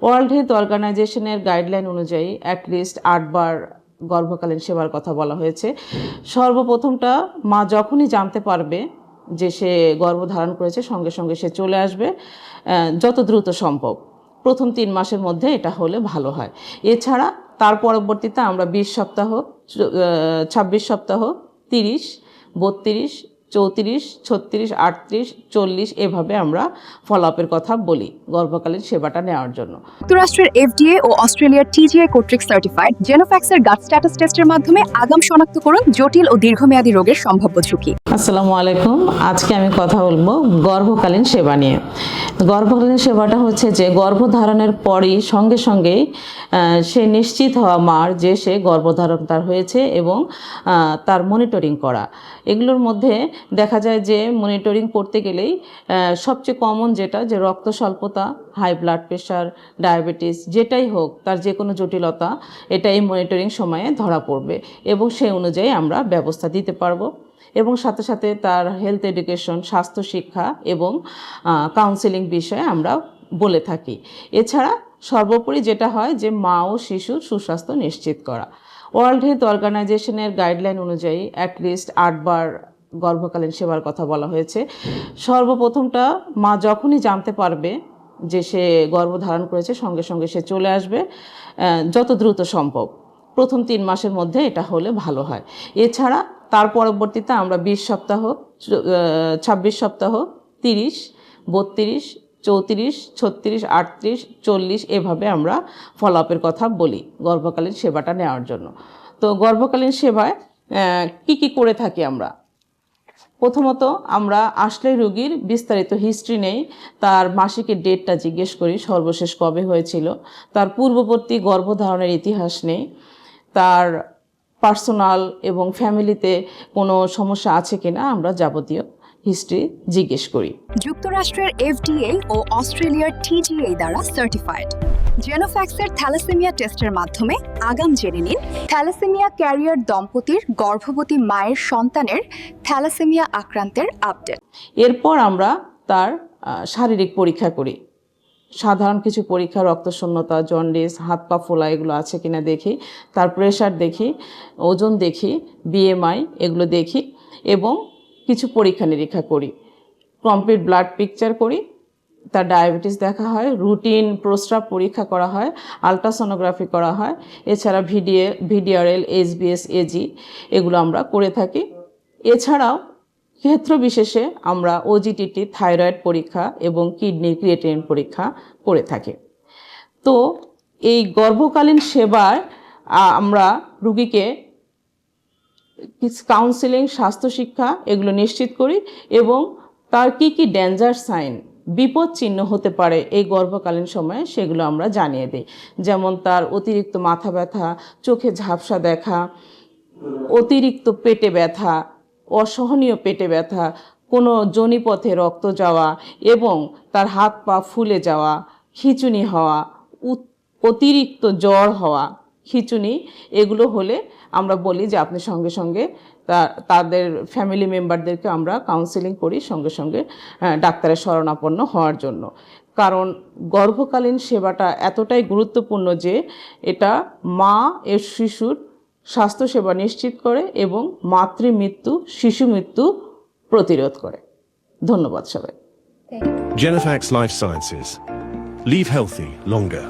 World health অর্গানাইজেশনের guideline অনুযায়ী at least 8 বার গর্ভকালীন সেবার কথা বলা হয়েছে। সর্বপ্রথমটা মা যখনই জানতে পারবে যে সে গর্ভধারণ করেছে, সঙ্গে সঙ্গে সে চলে আসবে যত দ্রুত সম্ভব। প্রথম 3 মাসের মধ্যে এটা হলে ভালো হয়। এছাড়া তার পরবর্তীতে আমরা 20 সপ্তাহ, 26 সপ্তাহ, 30, 32, 34, 36, 38, 40 এভাবে আমরা ফলো আপের কথা বলি গর্ভকালীন সেবাটা নেওয়ার জন্য। যুক্তরাষ্ট্রের এফডিএ ও অস্ট্রেলিয়ার টিজিআই কর্তৃক সার্টিফাইড জেনোফ্যাক্সের গাট স্ট্যাটাস টেস্টের মাধ্যমে আগাম শনাক্ত করুন জটিল ও দীর্ঘমেয়াদী রোগের সম্ভাব্য ঝুঁকি। আসসালামু আলাইকুম। আজকে আমি কথা বলবো গর্ভকালীন সেবা নিয়ে। গর্ভকালীন সেবাটা হচ্ছে যে গর্ভধারণের পরই সঙ্গে সঙ্গেই সে নিশ্চিত হওয়া মার যে সে গর্ভধারণ তার হয়েছে এবং তার মনিটরিং করা। এগুলোর মধ্যে দেখা যায় যে মনিটরিং করতে গেলেই সবচেয়ে কমন যেটা যে রক্ত স্বল্পতা, হাই ব্লাড প্রেশার, ডায়াবেটিস যেটাই হোক তার যে কোনো জটিলতা এটা এই মনিটরিং সময়ে ধরা পড়বে এবং সেই অনুযায়ী আমরা ব্যবস্থা দিতে পারবো। এবং সাথে সাথে তার হেলথ এডুকেশন, স্বাস্থ্য শিক্ষা এবং কাউন্সেলিং বিষয়ে আমরা বলে থাকি। এছাড়া সর্বোপরি যেটা হয় যে মা ও শিশুর সুস্বাস্থ্য নিশ্চিত করা। ওয়ার্ল্ড হেলথ অর্গানাইজেশনের গাইডলাইন অনুযায়ী অ্যাটলিস্ট 8 বার গর্ভকালীন সেবার কথা বলা হয়েছে। সর্বপ্রথমটা মা যখনই জানতে পারবে যে সে গর্ভধারণ করেছে, সঙ্গে সঙ্গে সে চলে আসবে যত দ্রুত সম্ভব। প্রথম 3 মাসের মধ্যে এটা হলে ভালো হয়। এছাড়া তার পরবর্তীতে আমরা 20 সপ্তাহ, 26 সপ্তাহ, 30, 32, 34, 36, 38, 40 এভাবে আমরা ফলো আপের কথা বলি গর্ভকালীন সেবাটা নেওয়ার জন্য। তো গর্ভকালীন সেবায় কি কি করে থাকি আমরা? প্রথমত আমরা আসলে রোগীর বিস্তারিত হিস্ট্রি নেই, তার মাসিকের ডেটটা জিজ্ঞেস করি, সর্বশেষ কবে হয়েছিল, তার পূর্ববর্তী গর্ভধারণের ইতিহাস নেই, তার পার্সোনাল এবং ফ্যামিলিতে কোনো সমস্যা আছে কিনা আমরা যাবতীয় হিস্ট্রি জিজ্ঞেস করি। যুক্তরাষ্ট্রের এফডিএ ও অস্ট্রেলিয়ার টিজিআই দ্বারা সার্টিফাইড জেনোফ্যাক্সের থ্যালাসেমিয়া টেস্টের মাধ্যমে আগাম জেনে নিন থ্যালাসেমিয়া ক্যারিয়ার দম্পতির গর্ভবতী মায়ের সন্তানের থ্যালাসেমিয়া আক্রান্তের আপডেট। এরপর আমরা তার শারীরিক পরীক্ষা করি। সাধারণ কিছু পরীক্ষা, রক্তশূন্যতা, জন্ডিস, হাত পা ফোলা এগুলো আছে কিনা দেখি, তার প্রেশার দেখি, ওজন দেখি, বিএমআই এগুলো দেখি এবং কিছু পরীক্ষা নিরীক্ষা করি। কমপ্লিট ব্লাড পিকচার করি, তার ডায়াবেটিস দেখা হয়, রুটিন প্রস্রাব পরীক্ষা করা হয়, আলট্রাসোনোগ্রাফি করা হয়। এছাড়া ভিডিআরএল, এইচবিএস, এজি এগুলো আমরা করে থাকি। এছাড়াও ক্ষেত্র বিশেষে আমরা ওজিটিটি, থাইরয়েড পরীক্ষা এবং কিডনি ক্রিয়েটিনিন পরীক্ষা করে থাকি। তো এই গর্ভকালীন সেবায় আমরা রুগীকে কাউন্সেলিং, স্বাস্থ্য শিক্ষা এগুলো নিশ্চিত করি এবং তার কি কি ডেঞ্জার সাইন, বিপদ চিহ্ন হতে পারে এই গর্ভকালীন সময়ে সেগুলো আমরা জানিয়ে দিই। যেমন তার অতিরিক্ত মাথা ব্যথা, চোখে ঝাপসা দেখা, অতিরিক্ত পেটে ব্যথা, অসহনীয় পেটে ব্যথা, কোনো যোনিপথে রক্ত যাওয়া এবং তার হাত পা ফুলে যাওয়া, খিঁচুনি হওয়া, অতিরিক্ত জ্বর হওয়া, খিঁচুনি এগুলো হলে আমরা বলি যে আপনি সঙ্গে সঙ্গে তাদের ফ্যামিলি মেম্বারদেরকে আমরা কাউন্সেলিং করি সঙ্গে সঙ্গে ডাক্তারের শরণাপন্ন হওয়ার জন্য। কারণ গর্ভকালীন সেবাটা এতটাই গুরুত্বপূর্ণ যে এটা মা এর শিশুর স্বাস্থ্যসেবা নিশ্চিত করে এবং মাতৃমৃত্যু, শিশু মৃত্যু প্রতিরোধ করে। ধন্যবাদ সবাই। Genofax Life Sciences. Leave healthy longer.